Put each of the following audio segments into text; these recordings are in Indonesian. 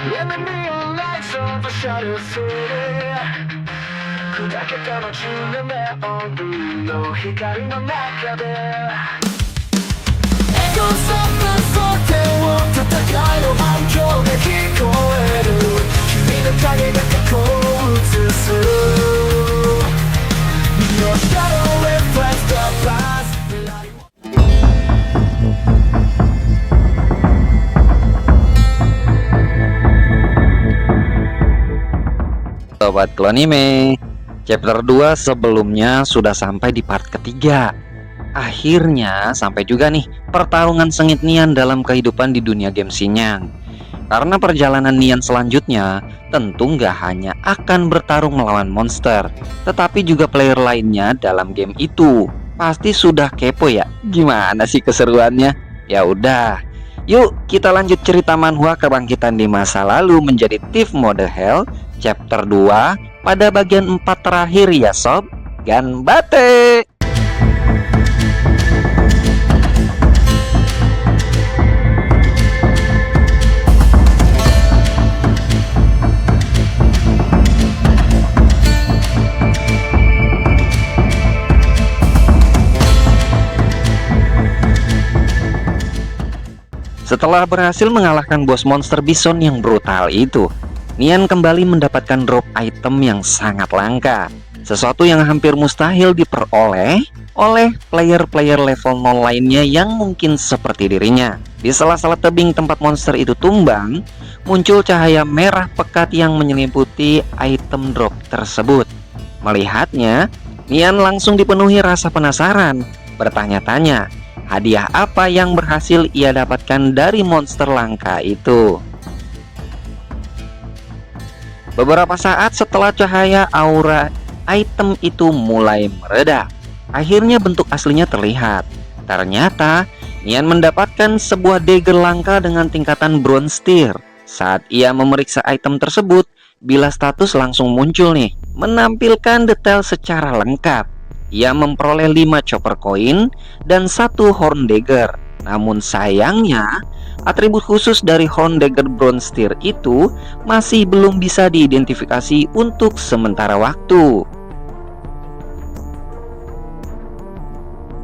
In the neon lights of a shadow city 砕けた街のネオンビルの光の中でエゴサ争点を戦いの反響で聞こえる君の影が過去を映す Your shadow reflects the past Sobat Klonime, chapter 2 sebelumnya sudah sampai di part ketiga. Akhirnya sampai juga nih pertarungan sengit Nian dalam kehidupan di dunia game Xinyang. Karena perjalanan Nian selanjutnya tentu nggak hanya akan bertarung melawan monster, tetapi juga player lainnya dalam game itu. Pasti sudah kepo ya, gimana sih keseruannya? Ya udah, yuk kita lanjut cerita manhwa kebangkitan di masa lalu menjadi Thief Mode Hell chapter 2 pada bagian 4 terakhir ya sob. Ganbate! Setelah berhasil mengalahkan bos monster bison yang brutal itu, Nian kembali mendapatkan drop item yang sangat langka, sesuatu yang hampir mustahil diperoleh oleh player-player level 0 lainnya yang mungkin seperti dirinya. Di sela-sela tebing tempat monster itu tumbang, muncul cahaya merah pekat yang menyelimuti item drop tersebut. Melihatnya, Nian langsung dipenuhi rasa penasaran, bertanya-tanya hadiah apa yang berhasil ia dapatkan dari monster langka itu. Beberapa saat setelah cahaya aura item itu mulai mereda, akhirnya bentuk aslinya terlihat. Ternyata Nian mendapatkan sebuah dagger langka dengan tingkatan bronze tier. Saat ia memeriksa item tersebut, bilah status langsung muncul nih, menampilkan detail secara lengkap. Ia memperoleh 5 chopper coin dan 1 horn dagger. Namun sayangnya, atribut khusus dari horn dagger bronze tier itu masih belum bisa diidentifikasi untuk sementara waktu.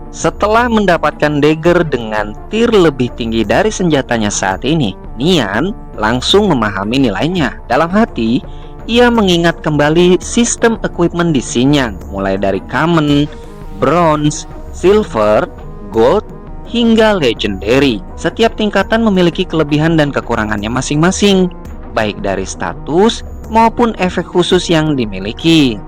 Setelah mendapatkan dagger dengan tier lebih tinggi dari senjatanya saat ini, Nian langsung memahami nilainya. Dalam hati, ia mengingat kembali sistem equipment di Xinyang, mulai dari common, bronze, silver, gold, hingga legendary. Setiap tingkatan memiliki kelebihan dan kekurangannya masing-masing, baik dari status maupun efek khusus yang dimiliki.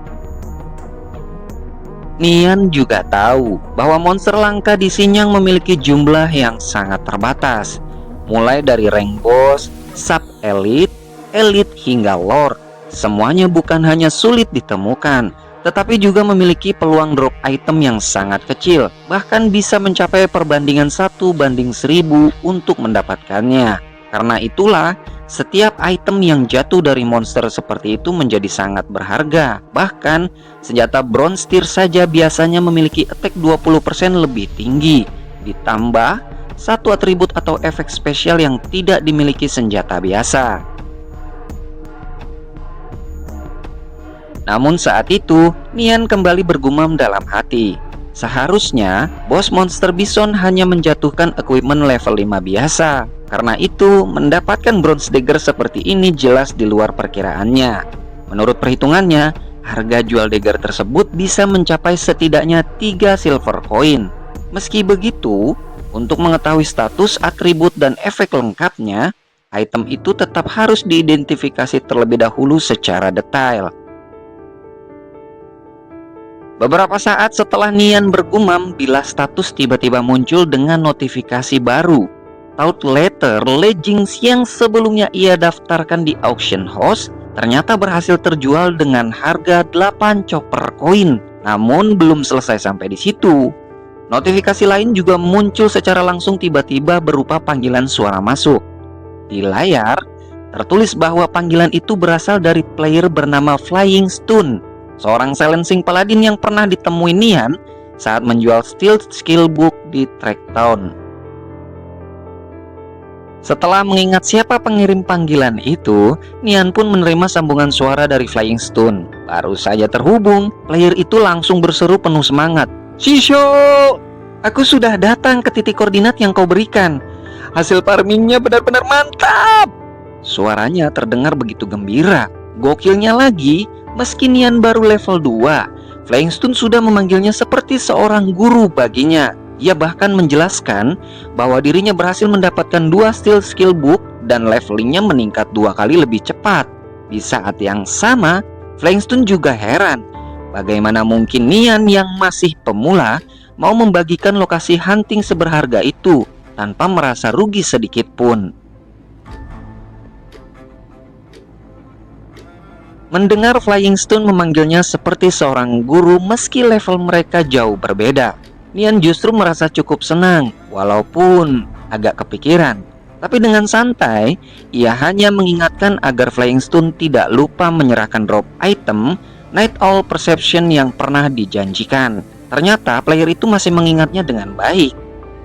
Nian juga tahu bahwa monster langka di Xinyang memiliki jumlah yang sangat terbatas, mulai dari rank boss, sub elite, elite hingga lord. Semuanya bukan hanya sulit ditemukan, tetapi juga memiliki peluang drop item yang sangat kecil, bahkan bisa mencapai perbandingan 1:1000 untuk mendapatkannya. Karena itulah, setiap item yang jatuh dari monster seperti itu menjadi sangat berharga. Bahkan, senjata bronze tier saja biasanya memiliki attack 20% lebih tinggi, ditambah satu atribut atau efek spesial yang tidak dimiliki senjata biasa. Namun saat itu, Nian kembali bergumam dalam hati. Seharusnya, bos monster bison hanya menjatuhkan equipment level 5 biasa. Karena itu, mendapatkan bronze dagger seperti ini jelas di luar perkiraannya. Menurut perhitungannya, harga jual dagger tersebut bisa mencapai setidaknya 3 silver coin. Meski begitu, untuk mengetahui status, atribut, dan efek lengkapnya, item itu tetap harus diidentifikasi terlebih dahulu secara detail. Beberapa saat setelah Nian bergumam, bilah status tiba-tiba muncul dengan notifikasi baru. Taught letter leggings yang sebelumnya ia daftarkan di auction house ternyata berhasil terjual dengan harga 8 chopper coin. Namun belum selesai sampai di situ. Notifikasi lain juga muncul secara langsung tiba-tiba berupa panggilan suara masuk. Di layar tertulis bahwa panggilan itu berasal dari player bernama Flying Stone, seorang silencing paladin yang pernah ditemui Nian saat menjual Steel Skill Book di Tracktown. Setelah mengingat siapa pengirim panggilan itu, Nian pun menerima sambungan suara dari Flying Stone. Baru saja terhubung, player itu langsung berseru penuh semangat. "Shisho! Aku sudah datang ke titik koordinat yang kau berikan. Hasil farmingnya benar-benar mantap!" Suaranya terdengar begitu gembira. Gokilnya lagi, meski Nian baru level 2, Flying Stone sudah memanggilnya seperti seorang guru baginya. Ia bahkan menjelaskan bahwa dirinya berhasil mendapatkan 2 skill book dan levelingnya meningkat 2 kali lebih cepat. Di saat yang sama, Flying Stone juga heran bagaimana mungkin Nian yang masih pemula mau membagikan lokasi hunting seberharga itu tanpa merasa rugi sedikit pun. Mendengar Flying Stone memanggilnya seperti seorang guru meski level mereka jauh berbeda, Nian justru merasa cukup senang, walaupun agak kepikiran. Tapi dengan santai, ia hanya mengingatkan agar Flying Stone tidak lupa menyerahkan drop item Night Owl Perception yang pernah dijanjikan. Ternyata player itu masih mengingatnya dengan baik.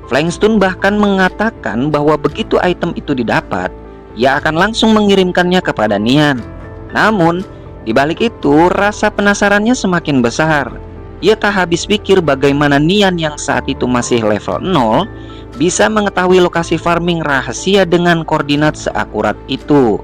Flying Stone bahkan mengatakan bahwa begitu item itu didapat, ia akan langsung mengirimkannya kepada Nian. Namun, di balik itu, rasa penasarannya semakin besar. Ia tak habis pikir bagaimana Nian yang saat itu masih level 0 bisa mengetahui lokasi farming rahasia dengan koordinat seakurat itu.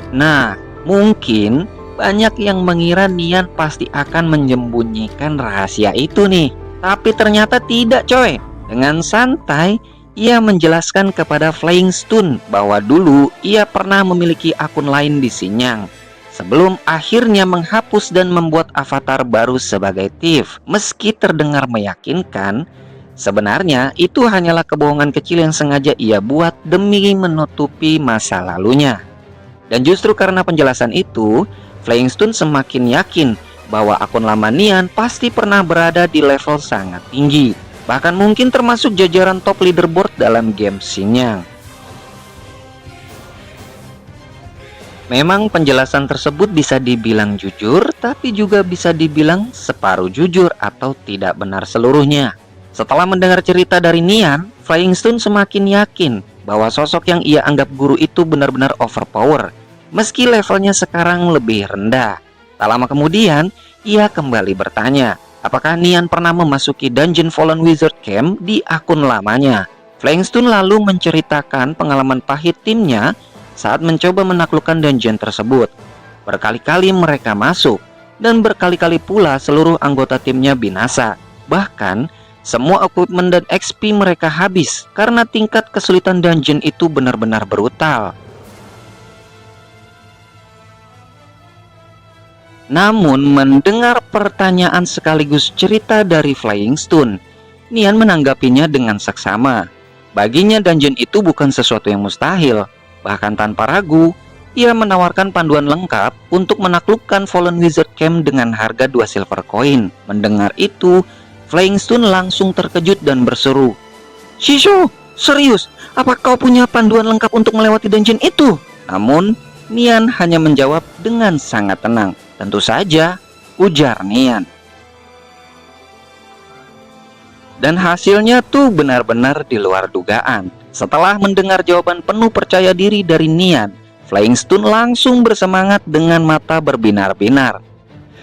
Nah, mungkin banyak yang mengira Nian pasti akan menyembunyikan rahasia itu nih. Tapi ternyata tidak, coy. Dengan santai, ia menjelaskan kepada Flying Stone bahwa dulu ia pernah memiliki akun lain di Xinyang sebelum akhirnya menghapus dan membuat avatar baru sebagai Thief. Meski terdengar meyakinkan, sebenarnya itu hanyalah kebohongan kecil yang sengaja ia buat demi menutupi masa lalunya. Dan justru karena penjelasan itu, Flying Stone semakin yakin bahwa akun lama Nian pasti pernah berada di level sangat tinggi, bahkan mungkin termasuk jajaran top leaderboard dalam game Xinyang. Memang penjelasan tersebut bisa dibilang jujur, tapi juga bisa dibilang separuh jujur atau tidak benar seluruhnya. Setelah mendengar cerita dari Nian, Flying Stone semakin yakin bahwa sosok yang ia anggap guru itu benar-benar overpower, meski levelnya sekarang lebih rendah. Tak lama kemudian, ia kembali bertanya, apakah Nian pernah memasuki Dungeon Fallen Wizard Camp di akun lamanya. Flying Stone lalu menceritakan pengalaman pahit timnya saat mencoba menaklukkan dungeon tersebut. Berkali-kali mereka masuk, dan berkali-kali pula seluruh anggota timnya binasa. Bahkan, semua equipment dan XP mereka habis karena tingkat kesulitan dungeon itu benar-benar brutal. Namun, mendengar pertanyaan sekaligus cerita dari Flying Stone, Nian menanggapinya dengan seksama. Baginya dungeon itu bukan sesuatu yang mustahil. Bahkan tanpa ragu, ia menawarkan panduan lengkap untuk menaklukkan Fallen Wizard Camp dengan harga 2 silver coin. Mendengar itu, Flying Stone langsung terkejut dan berseru, "Shisho, serius? Apa kau punya panduan lengkap untuk melewati dungeon itu?" Namun, Nian hanya menjawab dengan sangat tenang. "Tentu saja," ujar Nian. Dan hasilnya tuh benar-benar di luar dugaan. Setelah mendengar jawaban penuh percaya diri dari Nian, Flying Stone langsung bersemangat dengan mata berbinar-binar.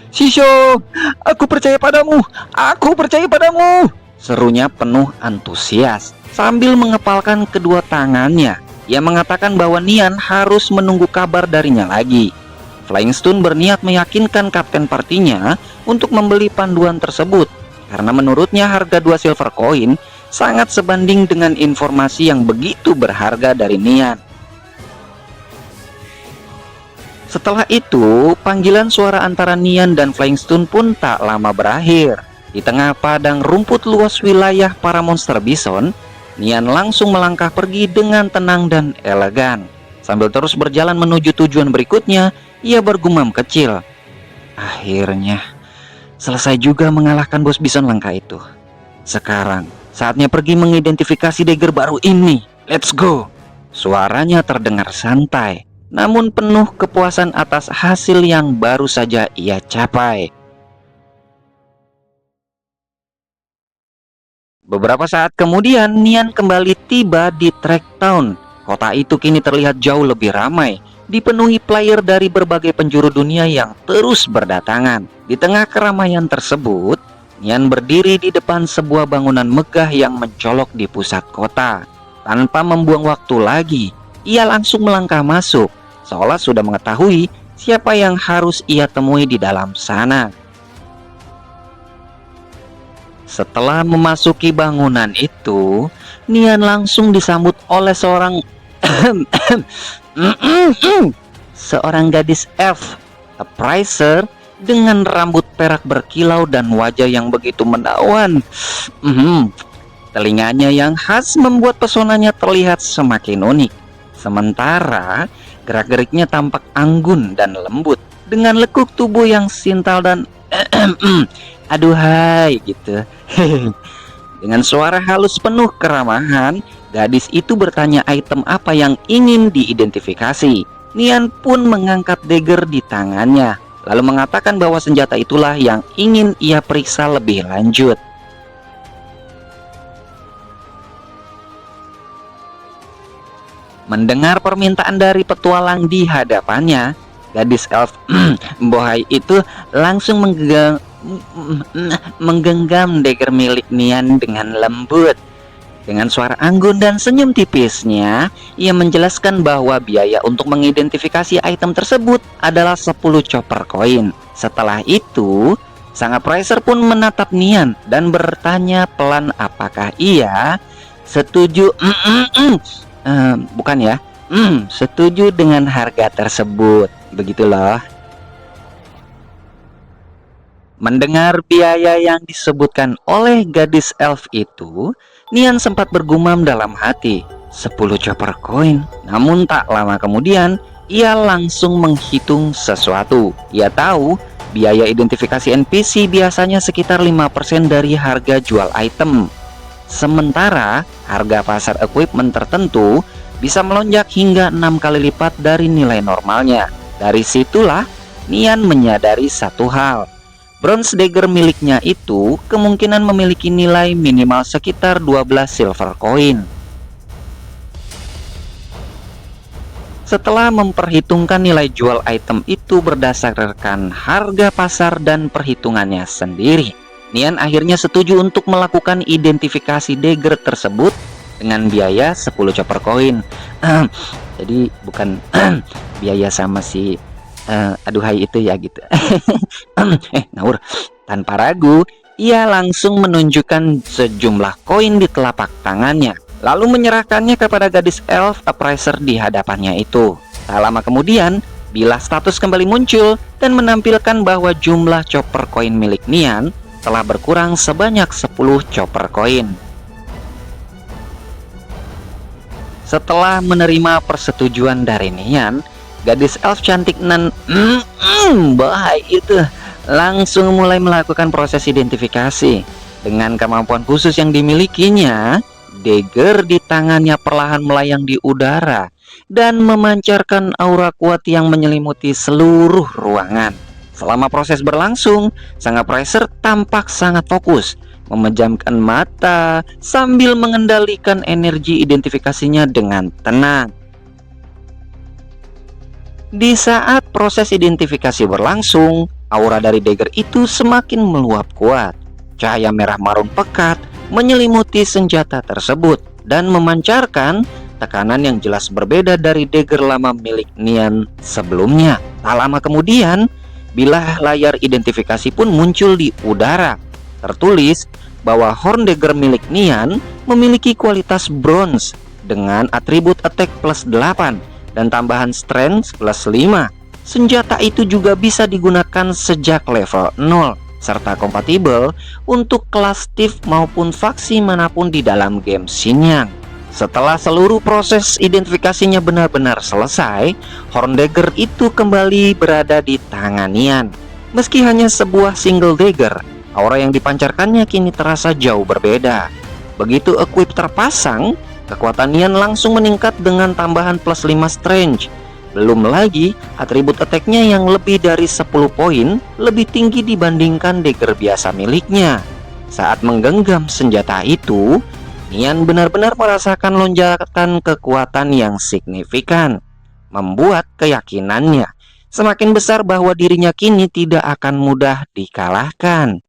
"Shisho, aku percaya padamu! Aku percaya padamu!" serunya penuh antusias sambil mengepalkan kedua tangannya. Ia mengatakan bahwa Nian harus menunggu kabar darinya lagi. Flying Stone berniat meyakinkan kapten partinya untuk membeli panduan tersebut, karena menurutnya harga 2 silver coin sangat sebanding dengan informasi yang begitu berharga dari Nian. Setelah itu, panggilan suara antara Nian dan Flying Stone pun tak lama berakhir. Di tengah padang rumput luas wilayah para monster bison, Nian langsung melangkah pergi dengan tenang dan elegan. Sambil terus berjalan menuju tujuan berikutnya, ia bergumam kecil, "Akhirnya selesai juga mengalahkan bos bison langka itu. Sekarang saatnya pergi mengidentifikasi dagger baru ini. Let's go." Suaranya terdengar santai, namun penuh kepuasan atas hasil yang baru saja ia capai. Beberapa saat kemudian, Nian kembali tiba di Tracktown. Kota itu kini terlihat jauh lebih ramai, dipenuhi player dari berbagai penjuru dunia yang terus berdatangan. Di tengah keramaian tersebut, Nian berdiri di depan sebuah bangunan megah yang mencolok di pusat kota. Tanpa membuang waktu lagi, ia langsung melangkah masuk, seolah sudah mengetahui siapa yang harus ia temui di dalam sana. Setelah memasuki bangunan itu, Nian langsung disambut oleh seorang gadis elf, Appraiser, dengan rambut perak berkilau dan wajah yang begitu menawan. Telinganya yang khas membuat pesonanya terlihat semakin unik. Sementara gerak-geriknya tampak anggun dan lembut, dengan lekuk tubuh yang sintal dan aduhai gitu. Dengan suara halus penuh keramahan, gadis itu bertanya item apa yang ingin diidentifikasi. Nian pun mengangkat dagger di tangannya, lalu mengatakan bahwa senjata itulah yang ingin ia periksa lebih lanjut. Mendengar permintaan dari petualang di hadapannya, gadis elf bohai itu langsung menggenggam dagger milik Nian dengan lembut. Dengan suara anggun dan senyum tipisnya, ia menjelaskan bahwa biaya untuk mengidentifikasi item tersebut adalah 10 chopper koin. Setelah itu, sang appraiser pun menatap Nian dan bertanya pelan apakah ia setuju setuju dengan harga tersebut. Begitulah. Mendengar biaya yang disebutkan oleh gadis elf itu, Nian sempat bergumam dalam hati, 10 chopper koin. Namun tak lama kemudian, ia langsung menghitung sesuatu. Ia tahu biaya identifikasi NPC biasanya sekitar 5% dari harga jual item. Sementara harga pasar equipment tertentu bisa melonjak hingga 6 kali lipat dari nilai normalnya. Dari situlah Nian menyadari satu hal. Bronze dagger miliknya itu kemungkinan memiliki nilai minimal sekitar 12 silver coin. Setelah memperhitungkan nilai jual item itu berdasarkan harga pasar dan perhitungannya sendiri, Nian akhirnya setuju untuk melakukan identifikasi dagger tersebut dengan biaya 10 chopper coin. Jadi bukan biaya sama si aduhai itu ya gitu. Ngawur. Tanpa ragu, ia langsung menunjukkan sejumlah koin di telapak tangannya, lalu menyerahkannya kepada gadis elf appraiser di hadapannya itu. Tak lama kemudian, bilah status kembali muncul dan menampilkan bahwa jumlah chopper koin milik Nian telah berkurang sebanyak 10 chopper koin. Setelah menerima persetujuan dari Nian, gadis elf cantik nan bahai itu langsung mulai melakukan proses identifikasi. Dengan kemampuan khusus yang dimilikinya, dagger di tangannya perlahan melayang di udara dan memancarkan aura kuat yang menyelimuti seluruh ruangan. Selama proses berlangsung, sang appraiser tampak sangat fokus, memejamkan mata sambil mengendalikan energi identifikasinya dengan tenang. Di saat proses identifikasi berlangsung, aura dari dagger itu semakin meluap kuat. Cahaya merah marun pekat menyelimuti senjata tersebut dan memancarkan tekanan yang jelas berbeda dari dagger lama milik Nian sebelumnya. Tak lama kemudian, bilah layar identifikasi pun muncul di udara. Tertulis bahwa horn dagger milik Nian memiliki kualitas bronze dengan atribut attack plus 8 dan tambahan strength plus 5. Senjata itu juga bisa digunakan sejak level 0 serta kompatibel untuk kelas Thief maupun faksi manapun di dalam game Xinjiang. Setelah seluruh proses identifikasinya benar-benar selesai, horn dagger itu kembali berada di tangan Nian. Meski hanya sebuah single dagger, aura yang dipancarkannya kini terasa jauh berbeda. Begitu equip terpasang, kekuatan Nian langsung meningkat dengan tambahan plus 5 strength. Belum lagi atribut attack-nya yang lebih dari 10 poin lebih tinggi dibandingkan dagger biasa miliknya. Saat menggenggam senjata itu, Nian benar-benar merasakan lonjakan kekuatan yang signifikan, membuat keyakinannya semakin besar bahwa dirinya kini tidak akan mudah dikalahkan.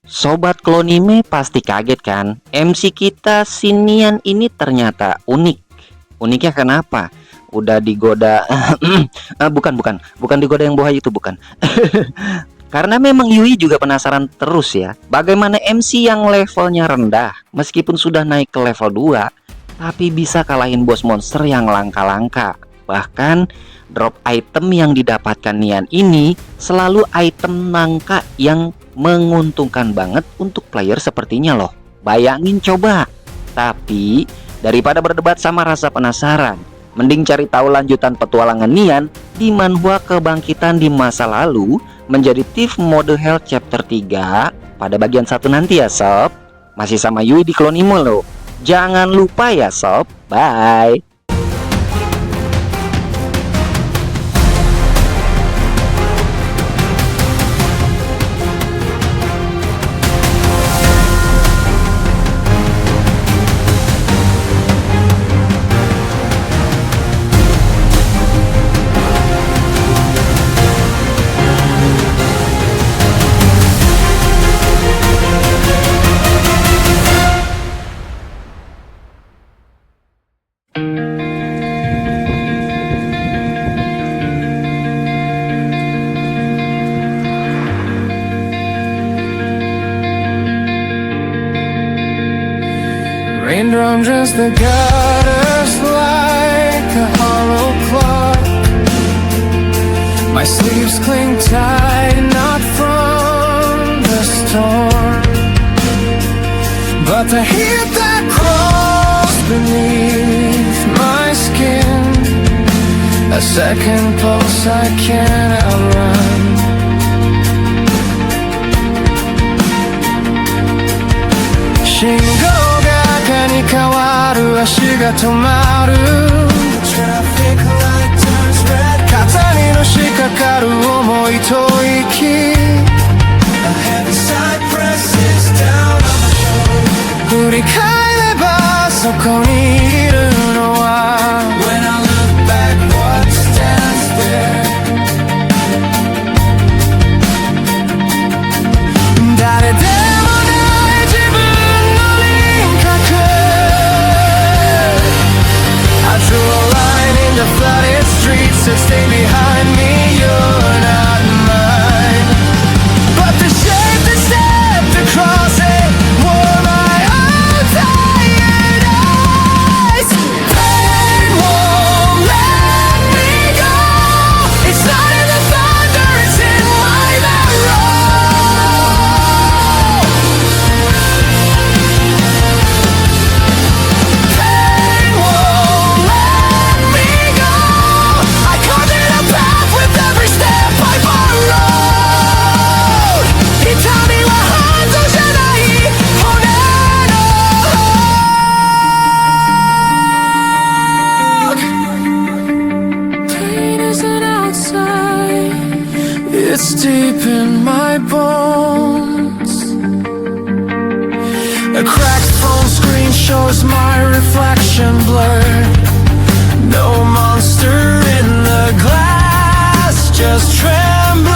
Sobat Klonime pasti kaget kan? MC kita si Nian ini ternyata unik. Uniknya kenapa? Udah digoda bukan digoda yang buaya itu, bukan. Karena memang Yui juga penasaran terus ya, bagaimana MC yang levelnya rendah meskipun sudah naik ke level 2 tapi bisa kalahin bos monster yang langka-langka. Bahkan drop item yang didapatkan Nian ini selalu item langka yang menguntungkan banget untuk player sepertinya loh. Bayangin coba. Tapi daripada berdebat sama rasa penasaran, mending cari tahu lanjutan petualangan Nian di manhwa Kebangkitan di Masa Lalu menjadi Thief Mode Hell chapter 3 pada bagian 1 nanti ya sob. Masih sama Yui di Klonime loh. Jangan lupa ya sob. Bye. Raindrop just the gutters like a hollow clock. My sleeves cling tight, not from the storm, but the heat that crawls beneath my skin, a second pulse I can't outrun. Shingoに変わる足が止まる Traffic light turns red 肩にのしかかる重い吐息 A heavy sigh presses down on my shoulder 振り返ればそこにいるのは When I look back what stands there 誰でflooded streets that stay behind me, you're not mine. But the shape that stepped across it wore my own tired eyes. Pain won't let me go. It's not in the thunder, it's in my marrow. Pain won't let me go. I carved in a path with every step I borrowed. 痛みは反動じゃない骨の Pain isn't outside, it's deep in my bones. A cracked phone screen shows my reflection blurred. No monster in the glass, just trembling.